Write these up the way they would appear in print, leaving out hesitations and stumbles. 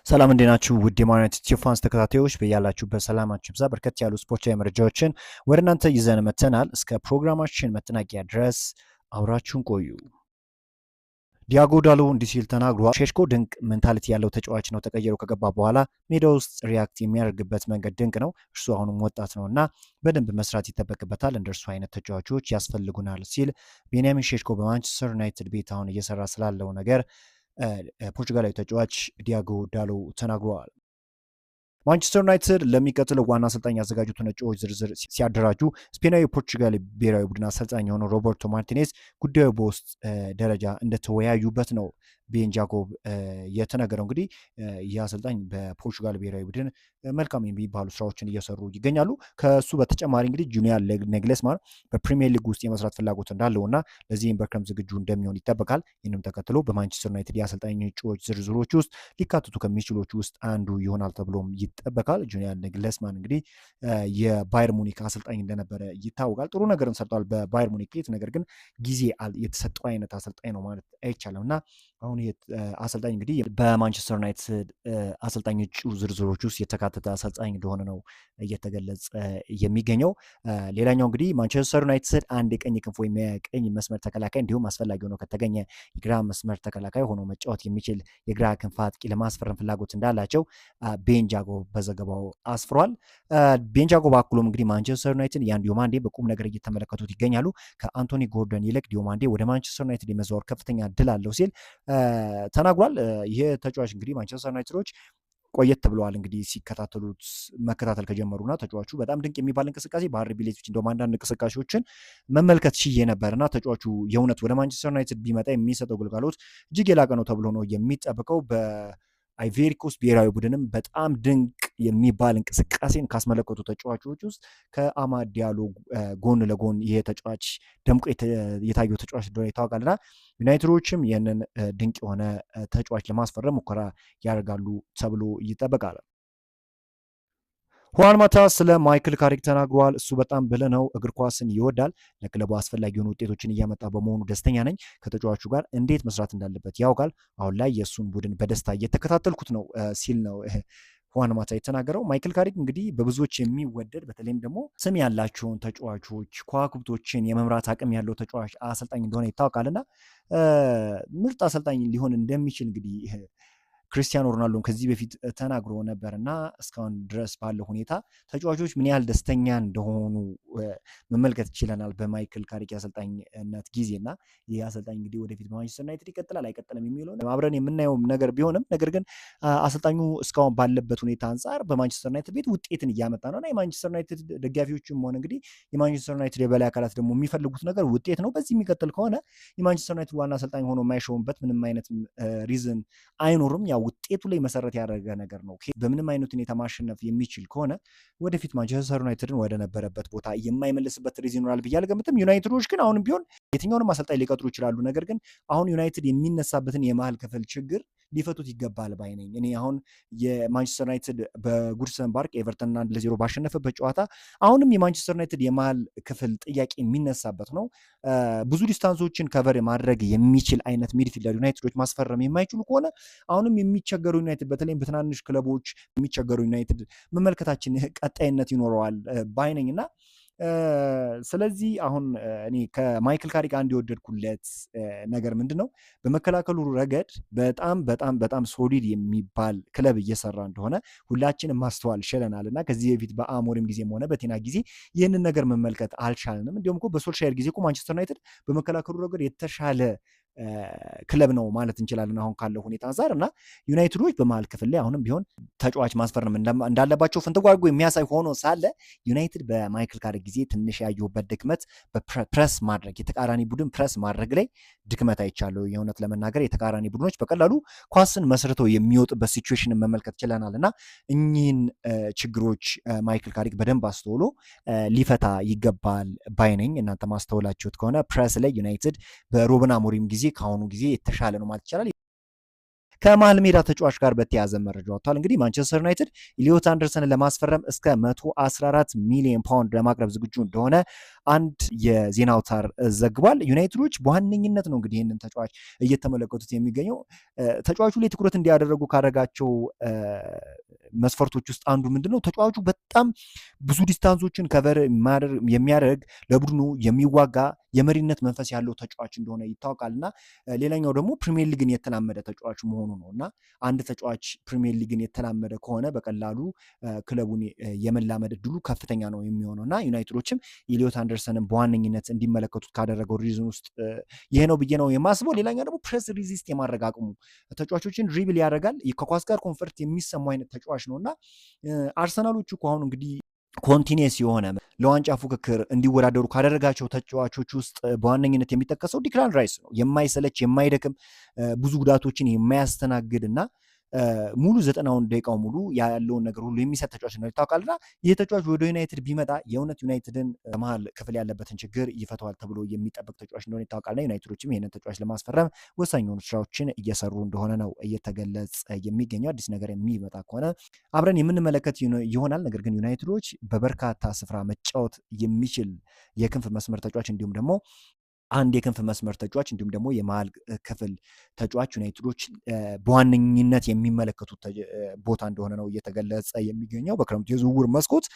ሰላም እንዴት ናችሁ? ውድ የማንዩናይትድ ፋንስ ተከታታዮች በያላችሁበት ሰላማችሁ ይብዛ። በርከት ያሉ ስፖርታዊ መረጃዎችን ወደ እናንተ ይዘን መጥተናል። እስከ ፕሮግራማችን መጠናቂያ ድረስ አብራችሁን ቆዩ። ዲያጎ ዳሎ እንዲህ ሲል ተናግሯል። ሼሽኮ ድንቅ ሜንታሊቲ ያለው ተጫዋች ነው። ተቀይሮ ከገባ በኋላ ሜዳ ውስጥ ሪያክት የሚያደርግበት መንገድ ድንቅ ነው። እርሱ አሁንም ወጣት ነው እና በደንብ መስራት ይጠበቅበታል። እንደ እርሱ አይነት ተጫዋቾች ያስፈልጉናል ሲል ቤንያሚን ሼሽኮ በማንቸስተር ዩናይትድ ቤት አሁን እየሰራ ስላለው ነገር ፖርቹጋላዊ ተጫዋች ዲያጎ ዳሎ ተናግረዋል። ማንቸስተር ዩናይትድ ለሚቀጥለው ዋና አሰልጣኝ ያዘጋጁትን እጩዎች ዝርዝር ሲያደራጁ ስፔናዊ ፖርቹጋል ብሔራዊ ቡድን አሰልጣኝ የሆነው ሮበርቶ ማርቲኔዝ ጉዳዩ በውስጥ ደረጃ እንደተወያዩበት ነው ቤን ጃኮብ የተነገረው። እንግዲህ ይህ አሰልጣኝ በፖርቹጋል ብሔራዊ ቡድን መልካም የሚባሉ ስራዎችን እየሰሩ ይገኛሉ። ከሱ በተጨማሪ እንግዲህ ጁሊያን ነግልስማን በፕሪሚየር ሊግ ውስጥ የመስራት ፍላጎት እንዳለው እና ለዚህም በክረምት ዝግጁ እንደሚሆን ይጠበቃል። ይህንም ተከትሎ በማንቸስተር ዩናይትድ የአሰልጣኝ እጩዎች ዝርዝሮች ውስጥ ሊካተቱ ከሚችሎች ውስጥ አንዱ ይሆናል ተብሎም ይጠበቃል። ጁሊያን ነግልስማን እንግዲህ የባየር ሙኒክ አሰልጣኝ እንደነበረ ይታወቃል። ጥሩ ነገርን ሰርቷል በባየር ሙኒክ ቤት። ነገር ግን ጊዜ የተሰጠው አይነት አሰልጣኝ ነው ማለት አይቻልም እና አሁን አሰልጣኝ እንግዲህ በማንቸስተር ዩናይትድ አሰልጣኝ እጩ ዝርዝሮች ውስጥ የተካተተ አሰልጣኝ እንደሆነ ነው እየተገለጸ የሚገኘው። ሌላኛው እንግዲህ ማንቸስተር ዩናይትድ አንድ የቀኝ ክንፍ ወይም የቀኝ መስመር ተከላካይ እንዲሁም አስፈላጊ ሆኖ ከተገኘ የግራ መስመር ተከላካይ ሆኖ መጫወት የሚችል የግራ ክንፍ አጥቂ ለማስፈረም ፍላጎት እንዳላቸው ቤን ጃኮብ በዘገባው አስፍሯል። ቤን ጃኮብ አክሎም እንግዲህ ማንቸስተር ዩናይትድ ያን ዲዮማንዴ በቁም ነገር እየተመለከቱት ይገኛሉ። ከአንቶኒ ጎርደን ይልቅ ዲዮማንዴ ወደ ማንቸስተር ዩናይትድ የመዛወር ከፍተኛ እድል አለው ሲል ተናግሯል። ይህ ተጫዋች እንግዲህ ማንቸስተር ዩናይትዶች ቆየት ብለዋል እንግዲህ መከታተል ከጀመሩና ተጫዋቹ በጣም ድንቅ የሚባል እንቅስቃሴ በአርቢ ሌይፕዚግ እንደውም አንዳንድ እንቅስቃሴዎችን መመልከት ችዬ ነበርና ተጫዋቹ የእውነት ወደ ማንቸስተር ዩናይትድ ቢመጣ የሚሰጠው ግልጋሎት እጅግ የላቀ ነው ተብሎ ነው የሚጠብቀው። በአይቬሪ ኮስት ብሔራዊ ቡድንም በጣም ድንቅ የሚባል እንቅስቃሴን ካስመለከቱ ተጫዋቾች ውስጥ ከአማድ ዲያሎ ጎን ለጎን ይሄ ተጫዋች ደምቆ የታየው ተጫዋች እንደሆነ ይታወቃልና ዩናይትዶችም ይህንን ድንቅ የሆነ ተጫዋች ለማስፈረም ሙከራ ያደርጋሉ ተብሎ ይጠበቃል። ሁዋን ማታ ስለ ማይክል ካሪክ ተናግሯል። እሱ በጣም ብልህ ነው፣ እግር ኳስን ይወዳል፣ ለክለቡ አስፈላጊ የሆኑ ውጤቶችን እያመጣ በመሆኑ ደስተኛ ነኝ፣ ከተጫዋቹ ጋር እንዴት መስራት እንዳለበት ያውቃል፣ አሁን ላይ የእሱን ቡድን በደስታ እየተከታተልኩት ነው ሲል ነው ሁዋን ማታ የተናገረው። ማይክል ካሪክ እንግዲህ በብዙዎች የሚወደድ በተለይም ደግሞ ስም ያላቸውን ተጫዋቾች ከዋክብቶችን የመምራት አቅም ያለው ተጫዋች አሰልጣኝ እንደሆነ ይታወቃልና ምርጥ አሰልጣኝ ሊሆን እንደሚችል እንግዲህ ክርስቲያኖ ሮናልዶን ከዚህ በፊት ተናግሮ ነበር እና እስካሁን ድረስ ባለው ሁኔታ ተጫዋቾች ምን ያህል ደስተኛ እንደሆኑ መመልከት ይችለናል በማይክል ካሪክ የአሰልጣኝነት ጊዜና ይህ አሰልጣኝ እንግዲህ ወደፊት በማንቸስተር ዩናይትድ ይቀጥላል አይቀጥልም የሚለውን አብረን የምናየው ነገር ቢሆንም ነገር ግን አሰልጣኙ እስካሁን ባለበት ሁኔታ አንጻር በማንቸስተር ዩናይትድ ቤት ውጤትን እያመጣ ነው እና የማንቸስተር ዩናይትድ ደጋፊዎችም ሆነ እንግዲህ የማንቸስተር ዩናይትድ የበላይ አካላት ደግሞ የሚፈልጉት ነገር ውጤት ነው። በዚህ የሚቀጥል ከሆነ የማንቸስተር ዩናይትድ ዋና አሰልጣኝ ሆኖ የማይሾምበት ምንም አይነት ሪዝን አይኖርም። ውጤቱ ላይ መሰረት ያደረገ ነገር ነው። በምንም አይነት ሁኔታ ማሸነፍ የሚችል ከሆነ ወደፊት ማንቸስተር ዩናይትድን ወደ ነበረበት ቦታ የማይመልስበት ሪዝን ይኖራል ብዬ አልገምትም። ዩናይትዶች ግን አሁንም ቢሆን የትኛውንም አሰልጣኝ ሊቀጥሩ ይችላሉ። ነገር ግን አሁን ዩናይትድ የሚነሳበትን የመሀል ክፍል ችግር ሊፈቱት ይገባል ባይ ነኝ። እኔ አሁን የማንቸስተር ዩናይትድ በጉድሰን ፓርክ ኤቨርተን 1-0 ባሸነፈበት ጨዋታ አሁንም የማንቸስተር ዩናይትድ የመሀል ክፍል ጥያቄ የሚነሳበት ነው። ብዙ ዲስታንሶችን ከቨር ማድረግ የሚችል አይነት ሚድፊልደር ዩናይትዶች ማስፈረም የማይችሉ ከሆነ አሁንም የሚቸገሩ ዩናይትድ በተለይም በትናንሽ ክለቦች የሚቸገሩ ዩናይትድ መመልከታችን ቀጣይነት ይኖረዋል ባይ ነኝ እና ስለዚህ አሁን እኔ ከማይክል ካሪክ አንድ የወደድኩለት ነገር ምንድን ነው በመከላከሉ ረገድ በጣም በጣም በጣም ሶሊድ የሚባል ክለብ እየሰራ እንደሆነ ሁላችንም ማስተዋል ችለናል እና ከዚህ በፊት በአሞሪም ጊዜም ሆነ በቴና ጊዜ ይህንን ነገር መመልከት አልቻልንም። እንዲሁም እኮ በሶልሻየር ጊዜ እኮ ማንቸስተር ዩናይትድ በመከላከሉ ረገድ የተሻለ ክለብ ነው ማለት እንችላለን አሁን ካለው ሁኔታ አንጻር እና ዩናይትዶች በመሀል ክፍል ላይ አሁንም ቢሆን ተጫዋች ማስፈረም እንዳለባቸው ፍንትዋርጎ የሚያሳይ ሆኖ ሳለ ዩናይትድ በማይክል ካሪክ ጊዜ ትንሽ ያየሁበት ድክመት በፕረስ ማድረግ የተቃራኒ ቡድን ፕረስ ማድረግ ላይ ድክመት አይቻለሁ። የእውነት ለመናገር የተቃራኒ ቡድኖች በቀላሉ ኳስን መስርተው የሚወጡበት ሲቹዌሽንን መመልከት ችለናል እና እኚህን ችግሮች ማይክል ካሪክ በደንብ አስተውሎ ሊፈታ ይገባል ባይነኝ። እናንተ ማስተውላችሁት ከሆነ ፕረስ ላይ ዩናይትድ በሩበን አሞሪም ጊዜ ከአሁኑ ጊዜ የተሻለ ነው ማለት ይቻላል። ከመሃል ሜዳ ተጫዋች ጋር በተያያዘ መረጃ ወጥቷል። እንግዲህ ማንቸስተር ዩናይትድ ኢሊዮት አንደርሰንን ለማስፈረም እስከ 114 ሚሊዮን ፓውንድ ለማቅረብ ዝግጁ እንደሆነ አንድ የዜና አውታር ዘግቧል። ዩናይትዶች በዋነኝነት ነው እንግዲህ ይህንን ተጫዋች እየተመለከቱት የሚገኘው። ተጫዋቹ ላይ ትኩረት እንዲያደረጉ ካደረጋቸው መስፈርቶች ውስጥ አንዱ ምንድነው? ተጫዋቹ በጣም ብዙ ዲስታንሶችን ከቨር የሚያደርግ ለቡድኑ የሚዋጋ የመሪነት መንፈስ ያለው ተጫዋች እንደሆነ ይታወቃል እና ሌላኛው ደግሞ ፕሪሚየር ሊግን የተላመደ ተጫዋች መሆኑ ነው እና አንድ ተጫዋች ፕሪሚየር ሊግን የተላመደ ከሆነ በቀላሉ ክለቡን የመላመድ እድሉ ከፍተኛ ነው የሚሆነው እና ዩናይትዶችም ኢሊዮት አንደርሰንን በዋነኝነት እንዲመለከቱት ካደረገው ሪዝን ውስጥ ይሄ ነው ብዬ ነው የማስበው። ሌላኛው ደግሞ ፕሬስ ሪዚስት የማድረግ አቅሙ ተጫዋቾችን ድሪብል ያደርጋል። ከኳስ ጋር ኮንፈርት የሚሰሙ አይነት ተጫዋች ነው እና አርሰናሎቹ ከአሁኑ እንግዲህ ኮንቲኒየስ የሆነ ለዋንጫ ፉክክር እንዲወዳደሩ ካደረጋቸው ተጫዋቾች ውስጥ በዋነኝነት የሚጠቀሰው ዲክላን ራይስ ነው። የማይሰለች የማይደክም ብዙ ጉዳቶችን የማያስተናግድ እና ሙሉ 90 ደቂቃው ሙሉ ያለውን ነገር ሁሉ የሚሰጥ ተጫዋች ነው ይታወቃልና ይህ ተጫዋች ወደ ዩናይትድ ቢመጣ የእውነት ዩናይትድን መሀል ክፍል ያለበትን ችግር ይፈተዋል ተብሎ የሚጠበቅ ተጫዋች እንደሆነ ይታወቃልና ዩናይትዶችም ይህንን ተጫዋች ለማስፈረም ወሳኝ የሆኑ ስራዎችን እየሰሩ እንደሆነ ነው እየተገለጸ የሚገኘው። አዲስ ነገር የሚመጣ ከሆነ አብረን የምንመለከት ይሆናል። ነገር ግን ዩናይትዶች በበርካታ ስፍራ መጫወት የሚችል የክንፍ መስመር ተጫዋች እንዲሁም ደግሞ አንድ የክንፍ መስመር ተጫዋች እንዲሁም ደግሞ የመሃል ክፍል ተጫዋች ዩናይትዶች በዋነኝነት የሚመለከቱት ቦታ እንደሆነ ነው እየተገለጸ የሚገኘው። በክረምቱ የዝውውር መስኮት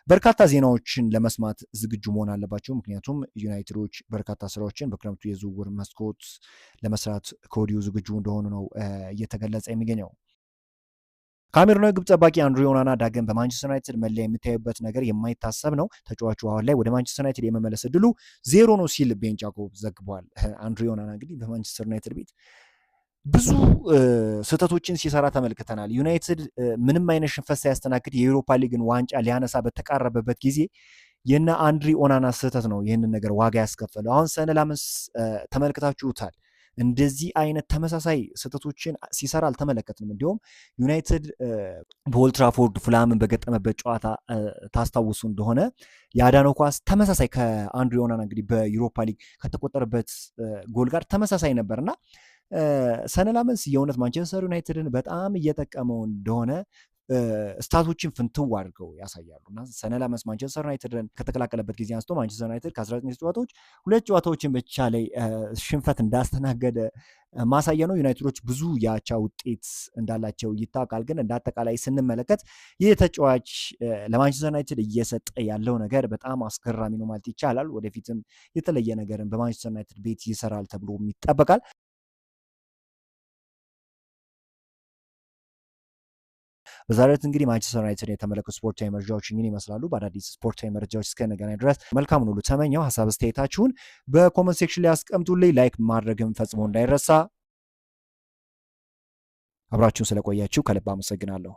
በርካታ ዜናዎችን ለመስማት ዝግጁ መሆን አለባቸው። ምክንያቱም ዩናይትዶች በርካታ ስራዎችን በክረምቱ የዝውውር መስኮት ለመስራት ከወዲሁ ዝግጁ እንደሆኑ ነው እየተገለጸ የሚገኘው። ካሜሩናዊ ግብ ጠባቂ አንድሬ ኦናና ዳግም በማንቸስተር ዩናይትድ መለያ የሚታዩበት ነገር የማይታሰብ ነው። ተጫዋቹ አሁን ላይ ወደ ማንቸስተር ዩናይትድ የመመለስ እድሉ 0 ነው ሲል ቤን ጃኮብ ዘግቧል። አንድሬ ኦናና እንግዲህ በማንቸስተር ዩናይትድ ቤት ብዙ ስህተቶችን ሲሰራ ተመልክተናል። ዩናይትድ ምንም አይነት ሽንፈት ሳያስተናግድ የዩሮፓ ሊግን ዋንጫ ሊያነሳ በተቃረበበት ጊዜ የነ አንድሬ ኦናና ስህተት ነው ይህንን ነገር ዋጋ ያስከፈለው። አሁን ሰነ ላመንስ ተመልክታችሁታል። እንደዚህ አይነት ተመሳሳይ ስህተቶችን ሲሰራ አልተመለከትንም። እንዲሁም ዩናይትድ በኦልትራፎርድ ፉላምን በገጠመበት ጨዋታ ታስታውሱ እንደሆነ የአዳነው ኳስ ተመሳሳይ ከአንድሬ ኦናና እንግዲህ በዩሮፓ ሊግ ከተቆጠረበት ጎል ጋር ተመሳሳይ ነበርና ሰነ ላመንስ የእውነት ማንቸስተር ዩናይትድን በጣም እየጠቀመው እንደሆነ ስታቶችን ፍንትው አድርገው ያሳያሉ እና ሰነ ላመንስ ማንቸስተር ዩናይትድን ከተቀላቀለበት ጊዜ አንስቶ ማንቸስተር ዩናይትድ ከ19 ጨዋታዎች 2 ጨዋታዎችን ብቻ ላይ ሽንፈት እንዳስተናገደ ማሳያ ነው። ዩናይትዶች ብዙ የአቻ ውጤት እንዳላቸው ይታወቃል። ግን እንደ አጠቃላይ ስንመለከት ይህ ተጫዋች ለማንቸስተር ዩናይትድ እየሰጠ ያለው ነገር በጣም አስገራሚ ነው ማለት ይቻላል። ወደፊትም የተለየ ነገርን በማንቸስተር ዩናይትድ ቤት ይሰራል ተብሎ ይጠበቃል። በዛሬው ዕለት እንግዲህ ማንቸስተር ዩናይትድ የተመለከቱ ስፖርታዊ መረጃዎች ይህን ይመስላሉ። በአዳዲስ ስፖርታዊ መረጃዎች እስከነገናኝ ድረስ መልካሙን ሁሉ ተመኘው። ሀሳብ አስተያየታችሁን በኮመንት ሴክሽን ላይ አስቀምጡልኝ። ላይክ ማድረግም ፈጽሞ እንዳይረሳ። አብራችሁን ስለቆያችሁ ከልብ አመሰግናለሁ።